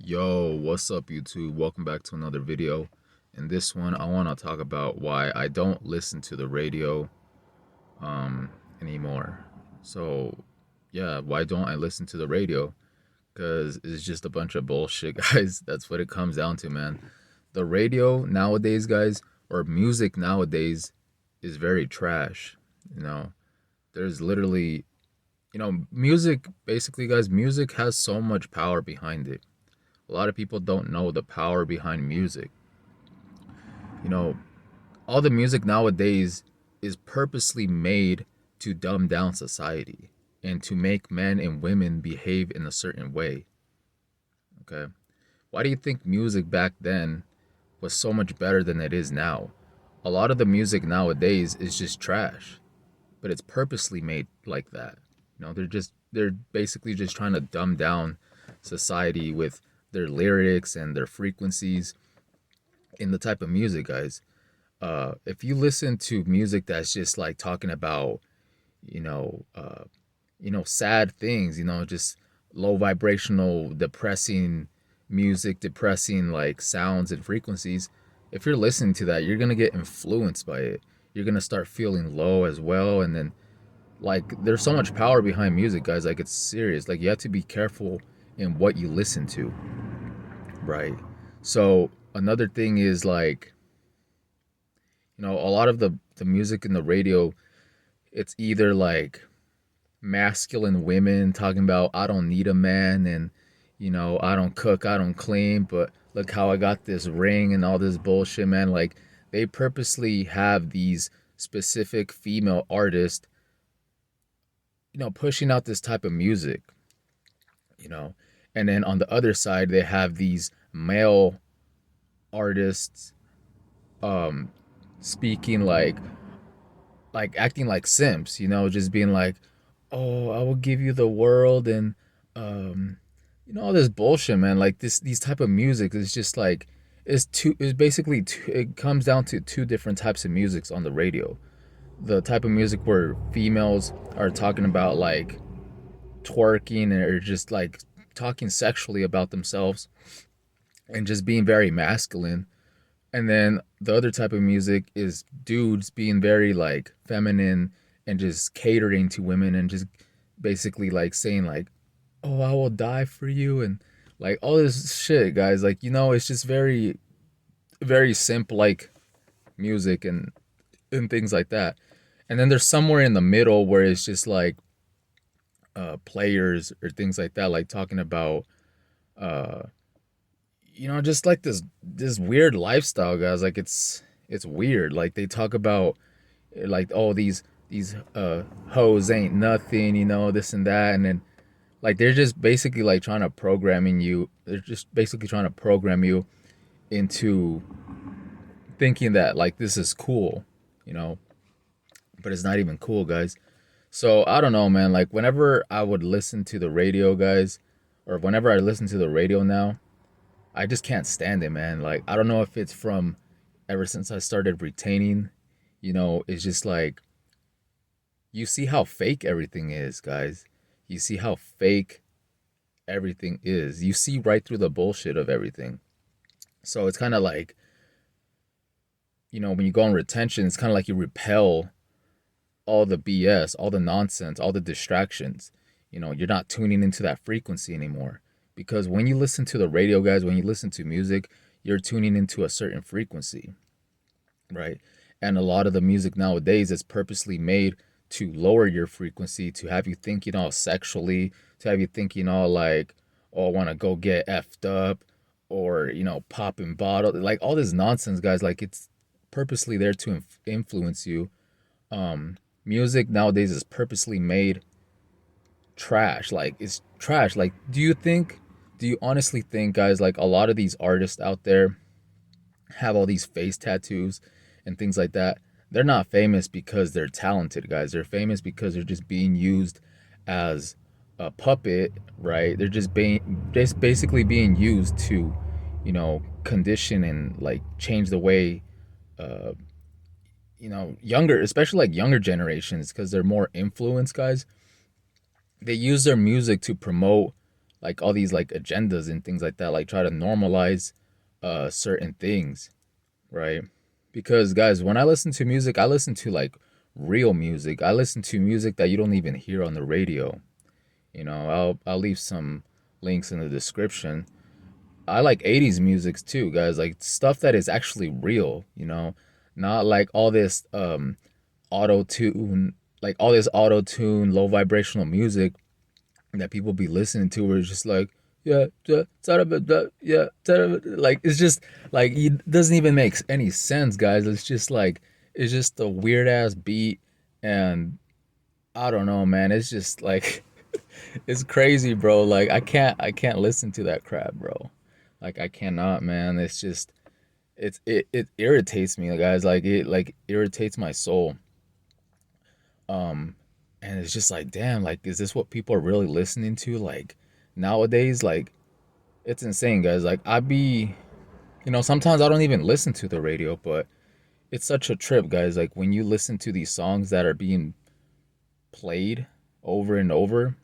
Yo, what's up, YouTube? Welcome back to another video. In this one, I want to talk about why I don't listen to the radio um, anymore. So, yeah, why don't I listen to the radio? Because it's just a bunch of bullshit, guys. That's what it comes down to, man. The radio nowadays, guys, or music nowadays, is very trash. You know, there's literally, music, basically, guys, music has so much power behind it. A lot of people don't know the power behind music. You know, all the music nowadays is purposely made to dumb down society and to make men and women behave in a certain way. Okay. Why do you think music back then was so much better than it is now? A lot of the music nowadays is just trash, but it's purposely made like that. They're basically just trying to dumb down society with their lyrics and their frequencies in the type of music, guys. If you listen to music that's just like talking about, you know, uh, sad things, just low vibrational, depressing music, depressing like sounds and frequencies. If you're listening to that, you're gonna get influenced by it. You're gonna start feeling low as well, and then like there's so much power behind music, guys. Like it's serious. Like you have to be careful in what you listen to, right? So another thing is like a lot of the music in the radio, it's either like masculine women talking about I don't need a man, and I don't cook, I don't clean, but look how I got this ring and all this bullshit, man. Like they purposely have these specific female artists, pushing out this type of music, you know. And then on the other side they have these male artists um speaking like acting like simps, just being like, "Oh, I will give you the world," and um, all this bullshit, man. Like these type of music is just like it's basically it comes down to two different types of musics on the radio. The type of music where females are talking about like twerking or just like talking sexually about themselves and just being very masculine, and then the other type of music is dudes being very like feminine and just catering to women and just basically like saying like, "Oh, I will die for you," and like all this shit, guys. Like, it's just very very simple like music and things like that. And then there's somewhere in the middle where it's just like players or things like that, like talking about uh just like this weird lifestyle, guys. Like it's weird. Like they talk about like, oh, these hoes ain't nothing, this and that, and then like they're just basically like trying to programming you. They're just basically trying to program you into thinking that like this is cool, you know, but it's not even cool, guys. So I don't know, man. Like whenever I would listen to the radio, guys, or whenever I listen to the radio now, I just can't stand it, man. Like I don't know if it's from ever since I started retaining, it's just like you see how fake everything is, guys. You see how fake everything is. You see right through the bullshit of everything. So it's kind of like, when you go on retention, it's kind of like you repel all the BS, all the nonsense, all the distractions. You're not tuning into that frequency anymore. Because when you listen to the radio, guys, when you listen to music, you're tuning into a certain frequency, right? And a lot of the music nowadays is purposely made to lower your frequency, to have you thinking all sexually, to have you thinking all like, oh, I want to go get effed up, or popping bottle, like all this nonsense, guys. Like it's purposely there to influence you. Music nowadays is purposely made trash. Like it's trash. Like, do you honestly think, guys, like a lot of these artists out there have all these face tattoos and things like that? They're not famous because they're talented, guys. They're famous because they're just being used as a puppet, right? They're just basically being used to, condition and like change the way uh younger, especially like younger generations, because they're more influenced, guys. They use their music to promote like all these like agendas and things like that, like try to normalize certain things, right? Because guys, when I listen to music, I listen to like real music. I listen to music that you don't even hear on the radio. I'll leave some links in the description. I like 80s music too, guys. Like stuff that is actually real, not like all this auto tune, like all this auto tune, low vibrational music that people be listening to where it's just like, yeah, yeah, yeah, like it's just like it doesn't even make any sense, guys. It's just like it's just a weird ass beat, and I don't know, man. It's just like it's crazy, bro. Like I can't listen to that crap, bro. Like I cannot, man. It's just it irritates me, guys. Like it like irritates my soul. Um, and it's just like, damn, like is this what people are really listening to? Like nowadays, like it's insane, guys. Like sometimes I don't even listen to the radio, but it's such a trip, guys. Like when you listen to these songs that are being played over and over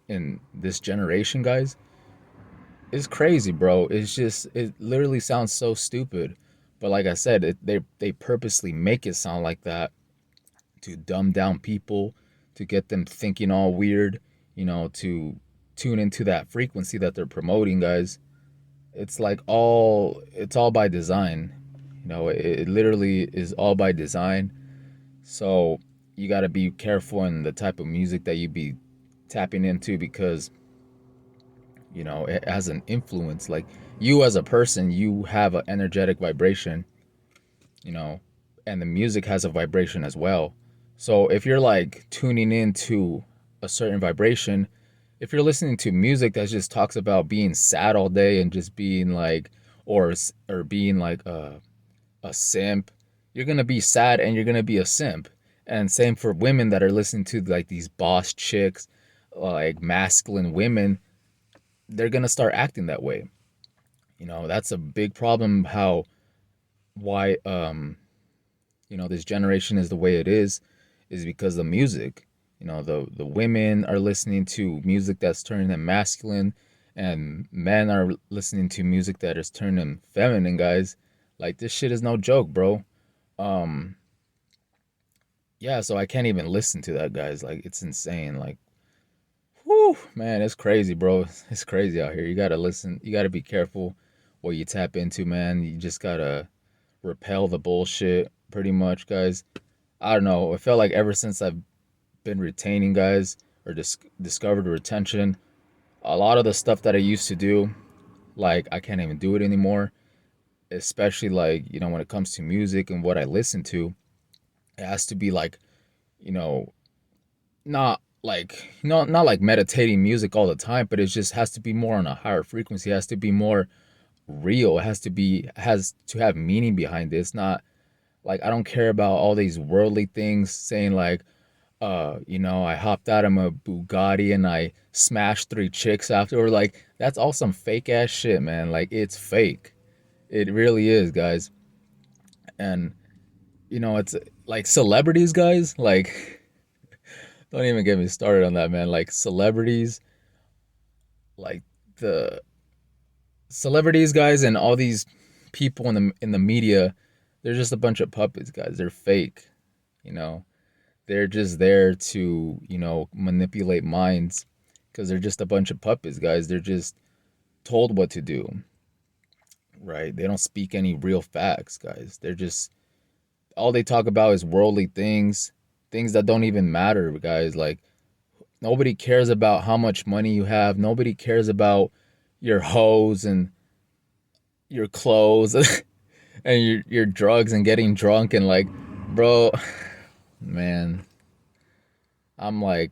in this generation, guys, it's crazy, bro. It's just it literally sounds so stupid. But like I said, they purposely make it sound like that to dumb down people, to get them thinking all weird, to tune into that frequency that they're promoting, guys. It's all by design. It literally is all by design. So you got to be careful in the type of music that you be tapping into because it has an influence. Like you as a person, you have an energetic vibration, you know, and the music has a vibration as well. So if you're like tuning into a certain vibration, if you're listening to music that just talks about being sad all day and just being like, or being like a simp, you're gonna be sad and you're gonna be a simp. And same for women that are listening to like these boss chicks, like masculine women, they're gonna start acting that way. That's a big problem. Why this generation is the way it is because the music. The women are listening to music that's turning them masculine, and men are listening to music that is turning them feminine, guys. Like this shit is no joke, bro. Um, yeah, so I can't even listen to that, guys. Like it's insane. Like, whew, man, it's crazy, bro. It's crazy out here. You gotta listen. You gotta be careful what you tap into, man. You just gotta repel the bullshit, pretty much, guys. I don't know. I felt like ever since I've been retaining, guys, or discovered retention, a lot of the stuff that I used to do, like I can't even do it anymore. Especially like when it comes to music and what I listen to, it has to be like you know not like meditating music all the time, but it just has to be more on a higher frequency. It has to be more real. Has to have meaning behind it. It's not like I don't care about all these worldly things saying like I hopped out of my Bugatti and I smashed three chicks after, or like that's all some fake ass shit, man. Like it's fake. It really is, guys. And it's like celebrities, guys, like don't even get me started on that, man. Like celebrities, like the celebrities, guys, and all these people in the media, they're just a bunch of puppets, guys. They're fake, you know. They're just there to, manipulate minds because they're just a bunch of puppets, guys. They're just told what to do, right? They don't speak any real facts, guys. They're just all they talk about is worldly things, things that don't even matter, guys. Like nobody cares about how much money you have. Nobody cares about your hoes and your clothes and your drugs and getting drunk and like, bro, man, I'm like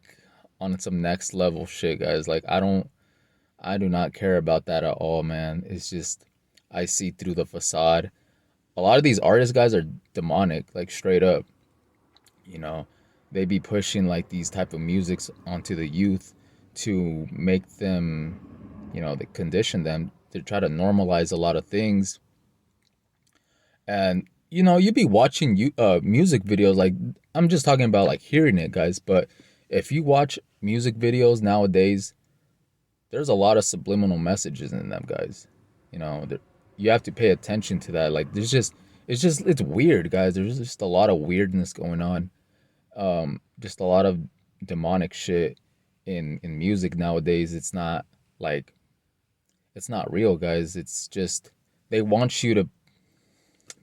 on some next level shit, guys. Like I do not care about that at all, man. It's just I see through the facade. A lot of these artists, guys, are demonic, like straight up. You know, they be pushing like these type of musics onto the youth to make them, they condition them to try to normalize a lot of things. And you be watching music videos like I'm just talking about like hearing it, guys, but if you watch music videos nowadays, there's a lot of subliminal messages in them, guys. You know, you have to pay attention to that. Like, it's weird, guys. There's just a lot of weirdness going on. Just a lot of demonic shit in music nowadays. Like it's not real, guys. It's just they want you to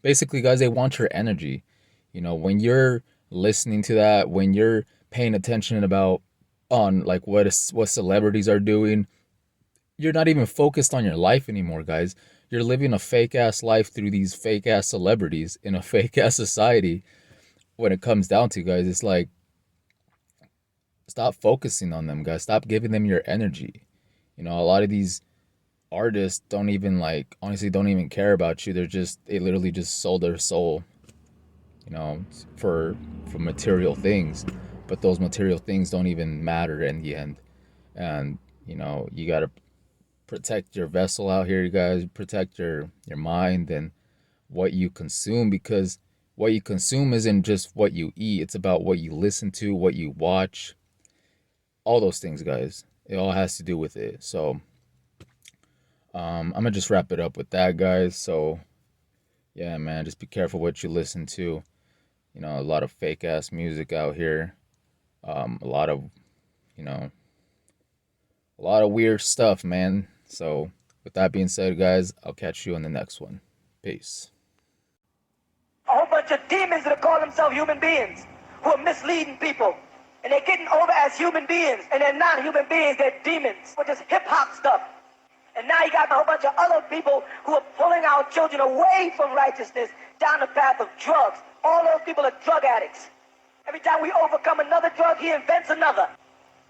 basically, guys, they want your energy. You know, when you're listening to that, when you're paying attention about on like what celebrities are doing, you're not even focused on your life anymore, guys. You're living a fake ass life through these fake ass celebrities in a fake ass society. When it comes down to, guys, it's like stop focusing on them, guys. Stop giving them your energy. You know, a lot of these artists don't even like honestly don't even care about you. They literally just sold their soul, you know, for material things. But those material things don't even matter in the end. And, you know, you gotta protect your vessel out here, you guys. Protect your mind and what you consume, because what you consume isn't just what you eat, it's about what you listen to, what you watch, all those things, guys. It all has to do with it. So I'm gonna just wrap it up with that, guys. So yeah, man, just be careful what you listen to. You know, a lot of fake ass music out here. A lot of, you know, a lot of weird stuff, man. So with that being said, guys, I'll catch you on the next one. Peace. A whole bunch of demons that call themselves human beings who are misleading people. And they're getting over as human beings, and they're not human beings, they're demons. For just hip-hop stuff. And now you got a whole bunch of other people who are pulling our children away from righteousness down the path of drugs. All those people are drug addicts. Every time we overcome another drug, he invents another.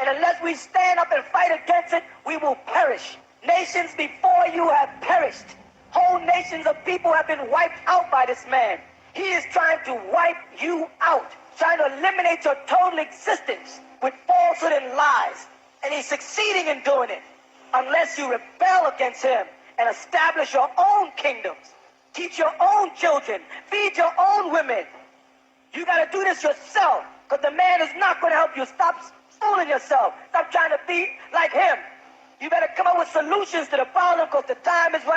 And unless we stand up and fight against it, we will perish. Nations before you have perished. Whole nations of people have been wiped out by this man. He is trying to wipe you out, trying to eliminate your total existence with falsehood and lies. And he's succeeding in doing it. Unless you rebel against him and establish your own kingdoms, teach your own children, feed your own women. You got to do this yourself, because the man is not going to help you. Stop fooling yourself. Stop trying to be like him. You better come up with solutions to the problem, because the time is running.